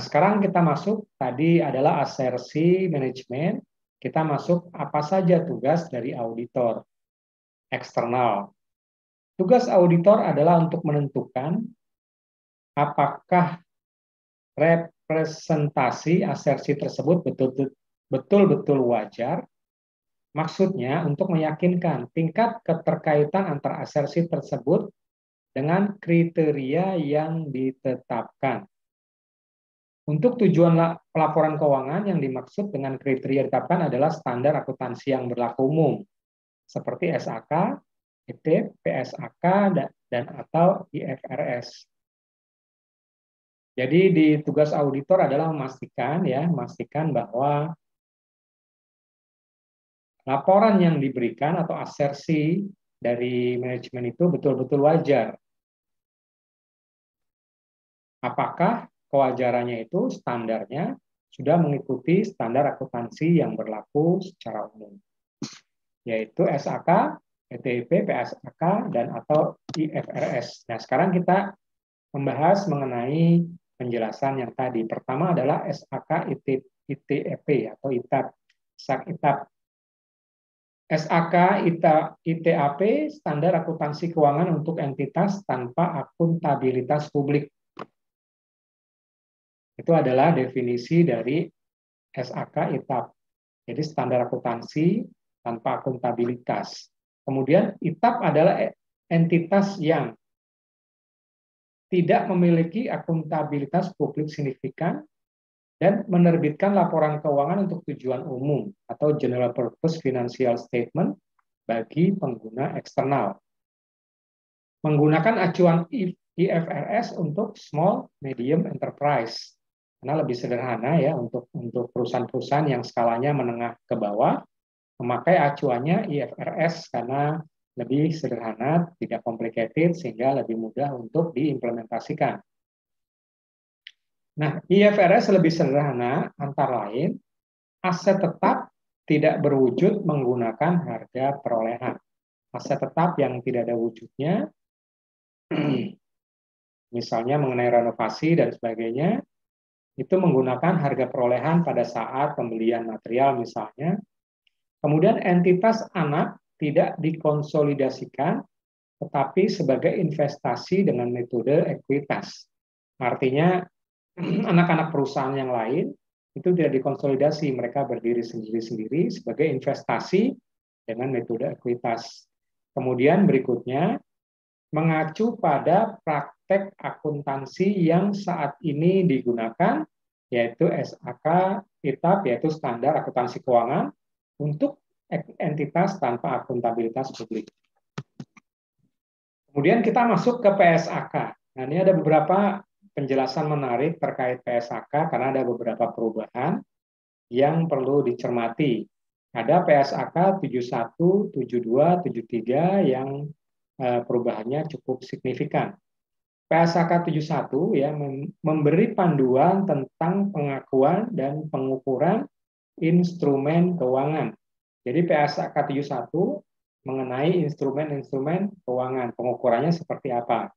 sekarang kita masuk, tadi adalah asersi manajemen, kita masuk apa saja tugas dari auditor eksternal. Tugas auditor adalah untuk menentukan apakah representasi asersi tersebut betul-betul wajar. Maksudnya untuk meyakinkan tingkat keterkaitan antara asersi tersebut dengan kriteria yang ditetapkan. Untuk tujuan pelaporan keuangan yang dimaksud dengan kriteria ditetapkan adalah standar akuntansi yang berlaku umum, seperti SAK, ITIP, PSAK, dan atau IFRS. Jadi di tugas auditor adalah memastikan bahwa laporan yang diberikan atau asersi dari manajemen itu betul-betul wajar. Apakah kewajarannya itu standarnya sudah mengikuti standar akuntansi yang berlaku secara umum, yaitu SAK, ETIP, PSAK, dan atau IFRS. Nah, sekarang kita membahas mengenai penjelasan yang tadi. Pertama adalah SAK ITEP atau ITAP. SAK ITAP standar akuntansi keuangan untuk entitas tanpa akuntabilitas publik. Itu adalah definisi dari SAK ITAP. Jadi standar akuntansi tanpa akuntabilitas. Kemudian ITAP adalah entitas yang tidak memiliki akuntabilitas publik signifikan dan menerbitkan laporan keuangan untuk tujuan umum atau general purpose financial statement bagi pengguna eksternal. Menggunakan acuan IFRS untuk small medium enterprise. Karena lebih sederhana ya untuk perusahaan-perusahaan yang skalanya menengah ke bawah, memakai acuannya IFRS karena lebih sederhana, tidak complicated, sehingga lebih mudah untuk diimplementasikan. Nah, IFRS lebih sederhana, antara lain, aset tetap tidak berwujud menggunakan harga perolehan. Aset tetap yang tidak ada wujudnya, misalnya mengenai renovasi dan sebagainya, itu menggunakan harga perolehan pada saat pembelian material misalnya. Kemudian entitas anak tidak dikonsolidasikan, tetapi sebagai investasi dengan metode ekuitas. Artinya, anak-anak perusahaan yang lain itu tidak dikonsolidasi, mereka berdiri sendiri-sendiri sebagai investasi dengan metode ekuitas. Kemudian berikutnya, mengacu pada praktek akuntansi yang saat ini digunakan, yaitu SAK ITAP, yaitu standar akuntansi keuangan untuk entitas tanpa akuntabilitas publik. Kemudian kita masuk ke PSAK. Nah, ini ada beberapa penjelasan menarik terkait PSAK karena ada beberapa perubahan yang perlu dicermati. Ada PSAK 71, 72, 73 yang perubahannya cukup signifikan. PSAK 71 ya memberi panduan tentang pengakuan dan pengukuran instrumen keuangan. Jadi PSAK 71 mengenai instrumen-instrumen keuangan, pengukurannya seperti apa.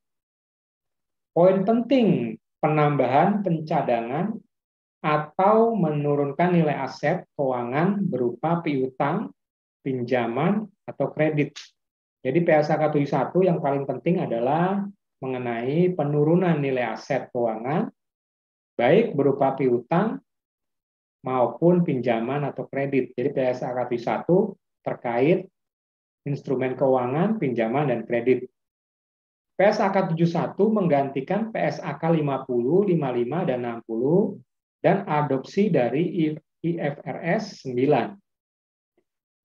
Poin penting, penambahan pencadangan atau menurunkan nilai aset keuangan berupa piutang, pinjaman, atau kredit. Jadi PSAK 71 yang paling penting adalah mengenai penurunan nilai aset keuangan, baik berupa piutang maupun pinjaman atau kredit. Jadi PSAK 71 terkait instrumen keuangan, pinjaman, dan kredit. PSAK 71 menggantikan PSAK 50, 55, dan 60, dan adopsi dari IFRS 9.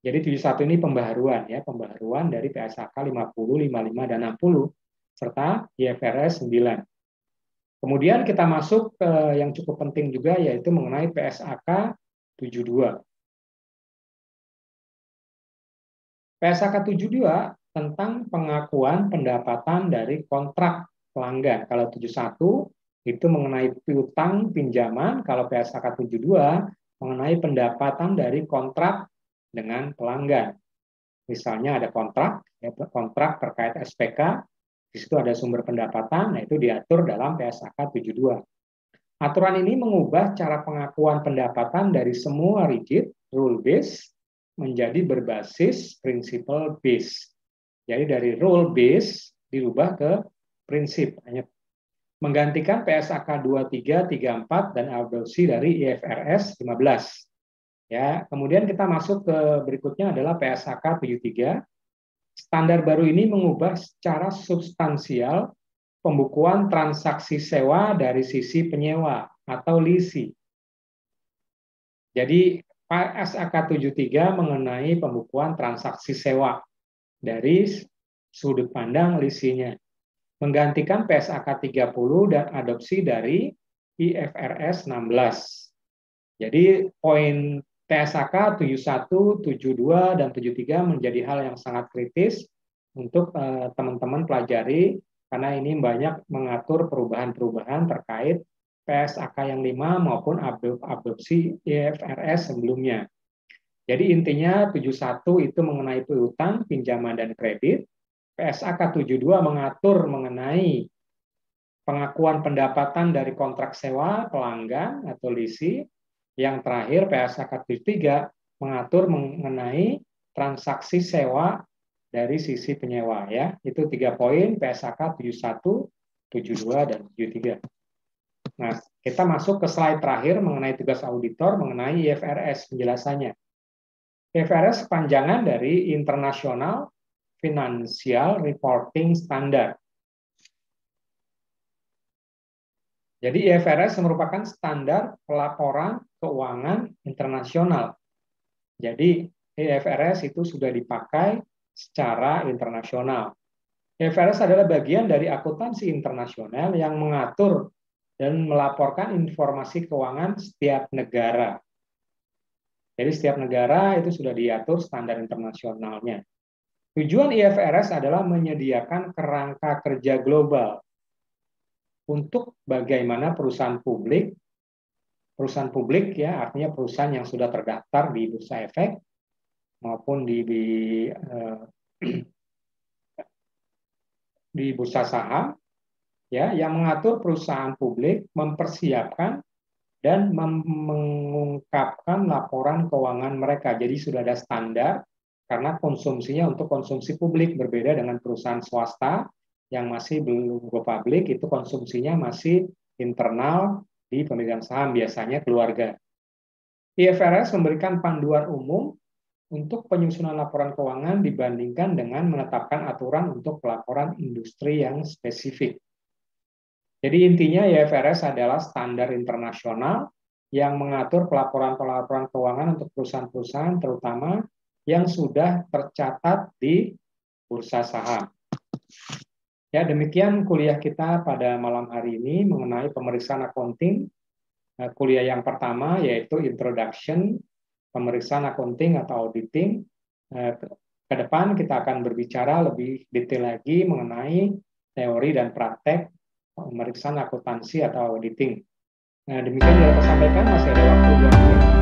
Jadi 71 ini pembaharuan dari PSAK 50, 55, dan 60, serta IFRS 9. Kemudian kita masuk ke yang cukup penting juga, yaitu mengenai PSAK 72. PSAK 72 tentang pengakuan pendapatan dari kontrak pelanggan. Kalau 71 itu mengenai piutang pinjaman, kalau PSAK 72 mengenai pendapatan dari kontrak dengan pelanggan. Misalnya ada kontrak terkait SPK, di situ ada sumber pendapatan, nah itu diatur dalam PSAK 72. Aturan ini mengubah cara pengakuan pendapatan dari semua rigid rule based menjadi berbasis principle based. Jadi dari rule based dirubah ke prinsip, hanya menggantikan PSAK 23, 34 dan adopsi dari IFRS 15. Ya, kemudian kita masuk ke berikutnya adalah PSAK 73. Standar baru ini mengubah secara substansial pembukuan transaksi sewa dari sisi penyewa atau leasing. Jadi PSAK 73 mengenai pembukuan transaksi sewa dari sudut pandang leasingnya, menggantikan PSAK 30 dan adopsi dari IFRS 16. Jadi poin PSAK 71, 72, dan 73 menjadi hal yang sangat kritis untuk teman-teman pelajari, karena ini banyak mengatur perubahan-perubahan terkait PSAK yang 5 maupun adopsi IFRS sebelumnya. Jadi intinya 71 itu mengenai piutang, pinjaman, dan kredit. PSAK 72 mengatur mengenai pengakuan pendapatan dari kontrak sewa, pelanggan, atau leasing. Yang terakhir, PSAK 73 mengatur mengenai transaksi sewa dari sisi penyewa. Ya, itu 3 poin PSAK 71, 72, dan 73. Nah, kita masuk ke slide terakhir mengenai tugas auditor mengenai IFRS penjelasannya. IFRS kepanjangan dari International Financial Reporting Standard. Jadi IFRS merupakan standar pelaporan keuangan internasional. Jadi IFRS itu sudah dipakai secara internasional. IFRS adalah bagian dari akuntansi internasional yang mengatur dan melaporkan informasi keuangan setiap negara. Jadi setiap negara itu sudah diatur standar internasionalnya. Tujuan IFRS adalah menyediakan kerangka kerja global untuk bagaimana perusahaan publik ya, artinya perusahaan yang sudah terdaftar di Bursa Efek maupun di bursa saham, ya, yang mengatur perusahaan publik mempersiapkan dan mengungkapkan laporan keuangan mereka. Jadi sudah ada standar karena konsumsinya untuk konsumsi publik, berbeda dengan perusahaan swasta yang masih belum go public, itu konsumsinya masih internal di pemegang saham, biasanya keluarga. IFRS memberikan panduan umum untuk penyusunan laporan keuangan dibandingkan dengan menetapkan aturan untuk pelaporan industri yang spesifik. Jadi intinya IFRS adalah standar internasional yang mengatur pelaporan-pelaporan keuangan untuk perusahaan-perusahaan terutama yang sudah tercatat di bursa saham. Ya, demikian kuliah kita pada malam hari ini mengenai pemeriksaan accounting. Kuliah yang pertama yaitu Introduction, pemeriksaan accounting atau auditing. Ke depan kita akan berbicara lebih detail lagi mengenai teori dan praktek pemeriksaan akuntansi atau auditing. Nah, demikian yang saya sampaikan, masih ada waktu 2 menit.